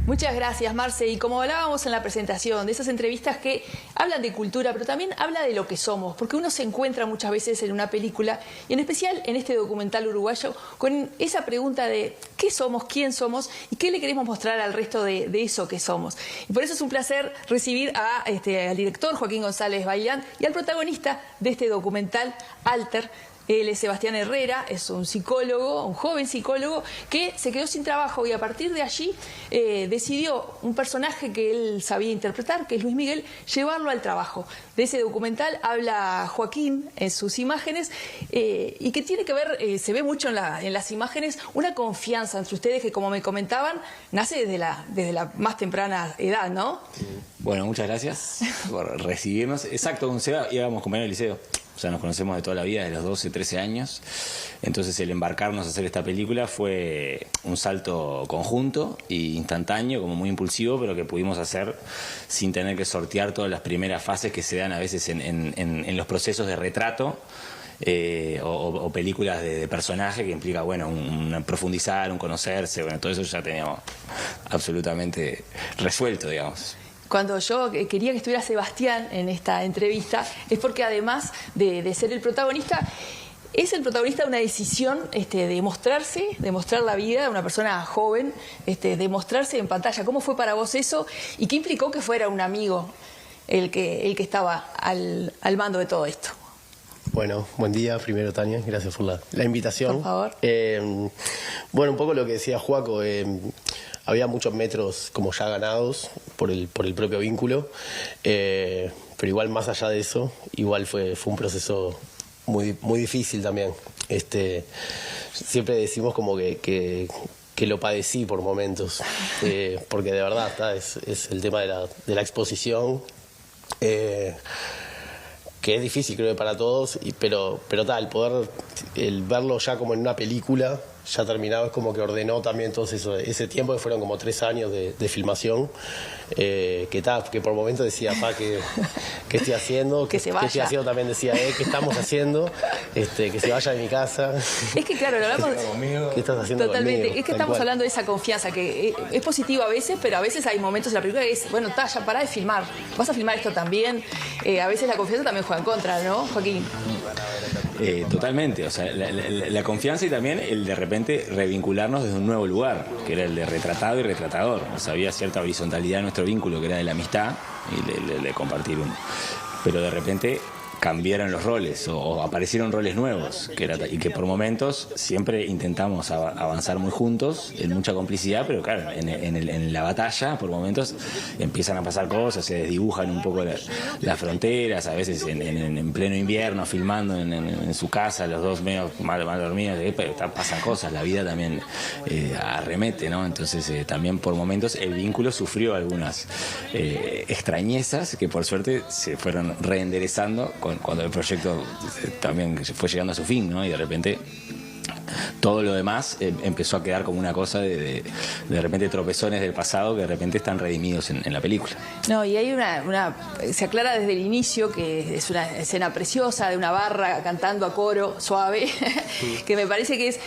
Muchas gracias, Marce. Y como hablábamos en la presentación, de esas entrevistas que hablan de cultura, pero también habla de lo que somos, porque uno se encuentra muchas veces en una película, y en especial en este documental uruguayo, con esa pregunta de qué somos, quién somos y qué le queremos mostrar al resto de eso que somos. Y por eso es un placer recibir al director Joaquín González Bailán y al protagonista de este documental, Alter. Él es Sebastián Herrera, es un psicólogo, un joven psicólogo que se quedó sin trabajo y a partir de allí decidió un personaje que él sabía interpretar, que es Luis Miguel, llevarlo al trabajo. De ese documental habla Joaquín en sus imágenes y que tiene que ver, se ve mucho en las imágenes, una confianza entre ustedes que, como me comentaban, nace desde la más temprana edad, ¿no? Bueno, muchas gracias por recibirnos. Exacto, con Seba íbamos compañeros del liceo. O sea, nos conocemos de toda la vida, de los 12, 13 años. Entonces el embarcarnos a hacer esta película fue un salto conjunto e instantáneo, como muy impulsivo, pero que pudimos hacer sin tener que sortear todas las primeras fases que se dan a veces en los procesos de retrato. O películas de personaje que implica, bueno, un profundizar, un conocerse, bueno, todo eso ya teníamos absolutamente resuelto, digamos. Cuando yo quería que estuviera Sebastián en esta entrevista, es porque además de ser el protagonista, es el protagonista de una decisión de mostrarse, de mostrar la vida de una persona joven, de mostrarse en pantalla. ¿Cómo fue para vos eso? ¿Y qué implicó que fuera un amigo el que estaba al mando de todo esto? Bueno, buen día, primero Tania, gracias por la invitación. Por favor. Bueno, un poco lo que decía Joaco, había muchos metros como ya ganados por el propio vínculo, pero igual más allá de eso, igual fue un proceso muy difícil también. Siempre decimos como que lo padecí por momentos, porque de verdad es el tema de la exposición, que es difícil creo que para todos, pero el verlo ya como en una película ya terminado es como que ordenó también todo eso, ese tiempo, que fueron como 3 años de filmación, que por momentos decía, ¿qué estoy haciendo? Que se vaya. ¿Qué estoy haciendo? También decía, ¿qué estamos haciendo? Que se vaya de mi casa. Es que claro, lo hablamos... ¿Qué estás haciendo Totalmente, conmigo? es que estamos hablando de esa confianza, que es positiva a veces, pero a veces hay momentos en la película que es, bueno, ya pará de filmar, vas a filmar esto también. A veces la confianza también juega en contra, ¿no, Joaquín? Totalmente, o sea, la confianza y también el de repente revincularnos desde un nuevo lugar, que era el de retratado y retratador. O sea, había cierta horizontalidad en nuestro vínculo, que era de la amistad y de compartir uno. Pero de repente cambiaron los roles o aparecieron roles nuevos, y que por momentos siempre intentamos avanzar muy juntos, en mucha complicidad, pero claro, en la batalla por momentos empiezan a pasar cosas, se desdibujan un poco las fronteras, a veces en pleno invierno filmando en su casa, los dos medio mal dormidos, pero pasan cosas, la vida también arremete, ¿no? Entonces también por momentos el vínculo sufrió algunas extrañezas que por suerte se fueron reenderezando cuando el proyecto también fue llegando a su fin, ¿no? Y de repente todo lo demás empezó a quedar como una cosa de repente tropezones del pasado que de repente están redimidos en la película. No, y hay se aclara desde el inicio que es una escena preciosa de una barra cantando a coro suave, que me parece que es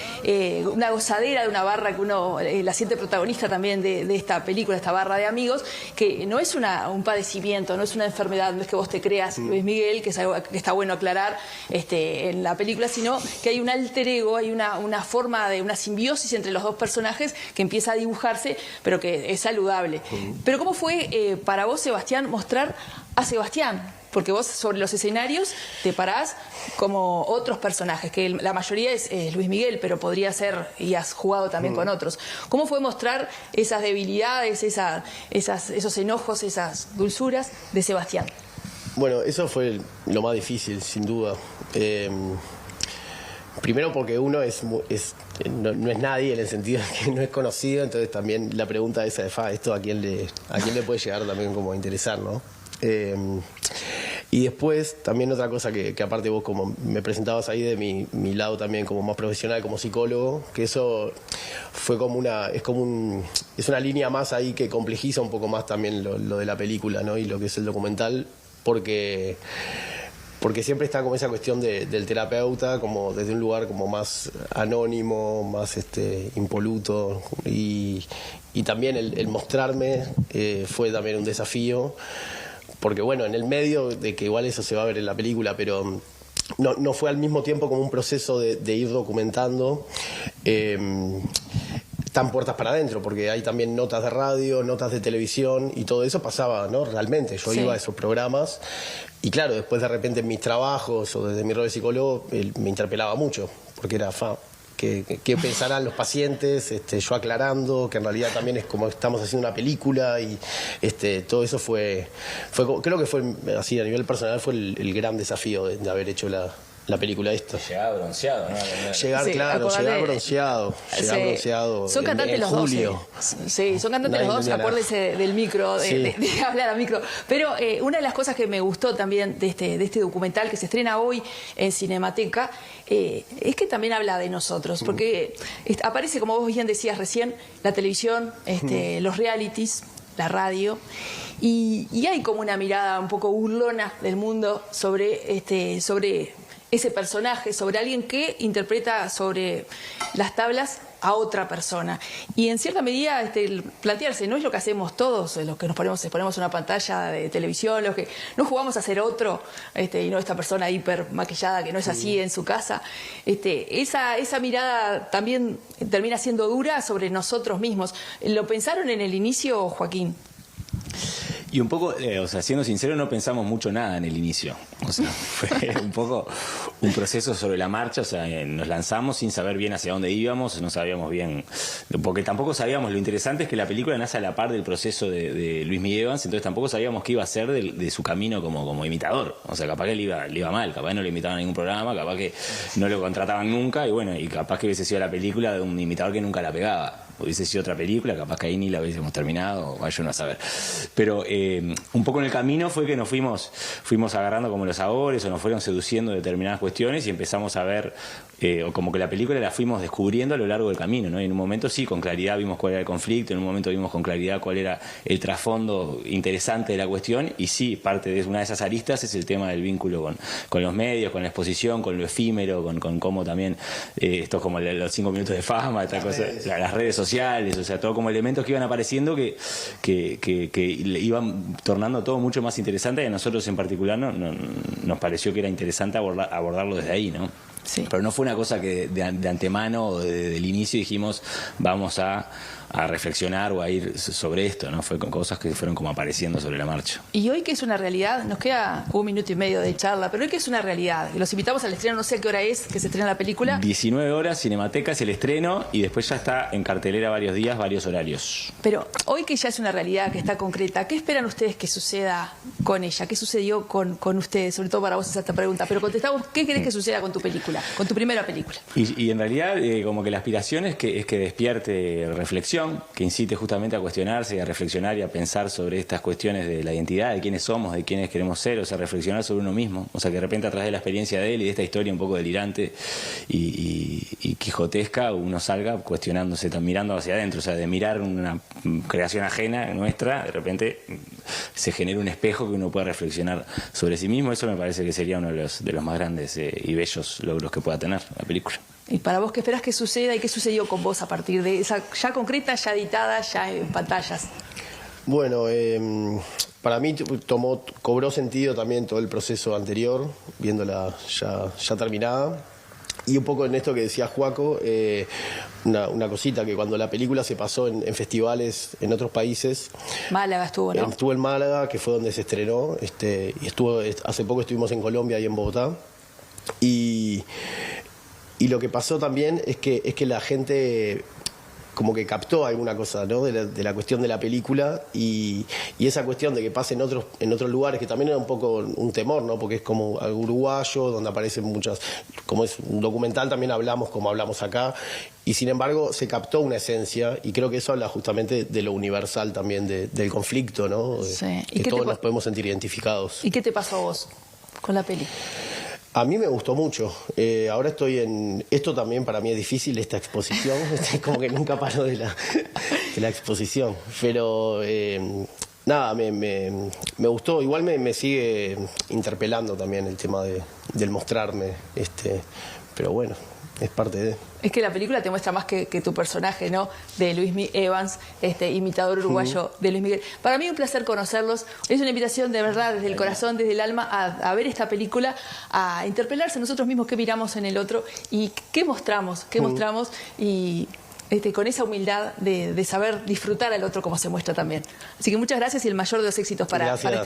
una gozadera de una barra que uno la siente protagonista también de esta película, esta barra de amigos, que no es un padecimiento, no es una enfermedad, no es que vos te creas Luis Miguel, que es algo que está bueno aclarar en la película, sino que hay un alter ego, hay una forma de una simbiosis entre los dos personajes que empieza a dibujarse, pero que es saludable. Pero ¿cómo fue para vos, Sebastián, mostrar a Sebastián? Porque vos sobre los escenarios te parás como otros personajes, que la mayoría es Luis Miguel, pero podría ser, y has jugado también con otros. ¿Cómo fue mostrar esas debilidades, esos enojos, esas dulzuras de Sebastián? Bueno, eso fue lo más difícil, sin duda. Primero porque uno no es nadie en el sentido de que no es conocido, entonces también la pregunta esa de esto a quién le puede llegar también como a interesar, ¿no? Y después también otra cosa que aparte vos como me presentabas ahí de mi lado también como más profesional, como psicólogo, que eso fue como es una línea más ahí que complejiza un poco más también lo de la película, ¿no? Y lo que es el documental, porque siempre está como esa cuestión del terapeuta, como desde un lugar como más anónimo, más impoluto, y también el mostrarme fue también un desafío, porque bueno, en el medio de que igual eso se va a ver en la película, pero no fue al mismo tiempo como un proceso de ir documentando tan puertas para adentro, porque hay también notas de radio, notas de televisión, y todo eso pasaba, ¿no? Realmente, yo iba a esos programas, y claro, después de repente en mis trabajos o desde mi rol de psicólogo, me interpelaba mucho, porque era ¿qué pensarán los pacientes? Yo aclarando que en realidad también es como estamos haciendo una película, y todo eso fue creo que fue así a nivel personal, fue el gran desafío de haber hecho la película esta. Llegaba bronceado, ¿no? Llegar bronceado. Son cantantes los julio. dos. Sí, son cantantes los dos, acuérdense del micro, de hablar al micro. Pero una de las cosas que me gustó también de este documental que se estrena hoy en Cinemateca es que también habla de nosotros, porque aparece, como vos bien decías recién, la televisión, los realities, la radio, y hay como una mirada un poco burlona del mundo sobre ese personaje, sobre alguien que interpreta sobre las tablas a otra persona. Y en cierta medida plantearse, no es lo que hacemos todos, los que nos ponemos una pantalla de televisión, los que no jugamos a ser otro, y no esta persona hiper maquillada que no es así en su casa. Esa mirada también termina siendo dura sobre nosotros mismos. ¿Lo pensaron en el inicio, Joaquín? Y un poco, siendo sincero, no pensamos mucho nada en el inicio. O sea, fue un poco un proceso sobre la marcha. O sea, nos lanzamos sin saber bien hacia dónde íbamos, no sabíamos bien, porque tampoco sabíamos. Lo interesante es que la película nace a la par del proceso de Luis Miguel Evans, entonces tampoco sabíamos qué iba a ser de su camino como imitador. O sea, capaz que le iba mal, capaz que no le invitaban a ningún programa, capaz que no lo contrataban nunca, y capaz que hubiese sido la película de un imitador que nunca la pegaba. Hubiese sido otra película, capaz que ahí ni la hubiésemos terminado, vaya uno a saber. Pero un poco en el camino fue que nos fuimos agarrando como los sabores, o nos fueron seduciendo determinadas cuestiones, y empezamos a ver, o como que la película la fuimos descubriendo a lo largo del camino, ¿no? Y en un momento sí, con claridad vimos cuál era el conflicto, en un momento vimos con claridad cuál era el trasfondo interesante de la cuestión, y sí, parte de una de esas aristas es el tema del vínculo con los medios, con la exposición, con lo efímero, con cómo también esto es como los 5 minutos de fama, esta cosa, las redes sociales, o sea, todo como elementos que iban apareciendo que iban tornando todo mucho más interesante, y a nosotros en particular nos pareció que era interesante abordarlo desde ahí, ¿no? Sí. Pero no fue una cosa que de antemano o desde el inicio dijimos vamos a reflexionar o a ir sobre esto, ¿no? Fue con cosas que fueron como apareciendo sobre la marcha. Y hoy que es una realidad, nos queda 1 minuto y medio de charla, pero hoy que es una realidad, los invitamos al estreno, no sé a qué hora es que se estrena la película. 19 horas, Cinemateca es el estreno, y después ya está en cartelera varios días, varios horarios. Pero hoy que ya es una realidad, que está concreta, ¿qué esperan ustedes que suceda con ella? ¿Qué sucedió con ustedes? Sobre todo para vos es esta pregunta, pero contestamos, ¿qué querés que suceda con tu película, con tu primera película? Y en realidad como que la aspiración es que despierte reflexión, que incite justamente a cuestionarse y a reflexionar y a pensar sobre estas cuestiones de la identidad, de quiénes somos, de quiénes queremos ser, o sea, reflexionar sobre uno mismo, o sea, que de repente a través de la experiencia de él y de esta historia un poco delirante y quijotesca, uno salga cuestionándose, mirando hacia adentro, o sea, de mirar una creación ajena nuestra, de repente se genera un espejo que uno pueda reflexionar sobre sí mismo. Eso me parece que sería uno de los más grandes y bellos logros que pueda tener la película. ¿Y para vos qué esperás que suceda y qué sucedió con vos a partir de esa ya concreta, ya editada, ya en pantallas? Bueno, para mí cobró sentido también todo el proceso anterior, viéndola ya terminada. Y un poco en esto que decía Joaco, una cosita, que cuando la película se pasó en festivales en otros países... Málaga estuvo, ¿no? Estuvo en Málaga, que fue donde se estrenó, y hace poco estuvimos en Colombia y en Bogotá. Y lo que pasó también es que la gente como que captó alguna cosa, ¿no? de la cuestión de la película, y esa cuestión de que pase en otros lugares, que también era un poco un temor, ¿no? Porque es como algo uruguayo, donde aparecen muchas, como es un documental, también hablamos como hablamos acá, y sin embargo se captó una esencia, y creo que eso habla justamente de lo universal también del conflicto, ¿no? Sí. Que todos nos podemos sentir identificados. ¿Y qué te pasó a vos con la peli? A mí me gustó mucho. Ahora estoy en... Esto también para mí es difícil, esta exposición. Como que nunca paro de la exposición. Pero nada, me gustó. Igual me sigue interpelando también el tema del mostrarme. Pero bueno, es parte de... Es que la película te muestra más que tu personaje, ¿no? De Luis Evans, imitador uruguayo de Luis Miguel. Para mí un placer conocerlos. Es una invitación de verdad, desde el corazón, desde el alma, a ver esta película, a interpelarse nosotros mismos qué miramos en el otro y qué mostramos, y con esa humildad de saber disfrutar al otro como se muestra también. Así que muchas gracias y el mayor de los éxitos para este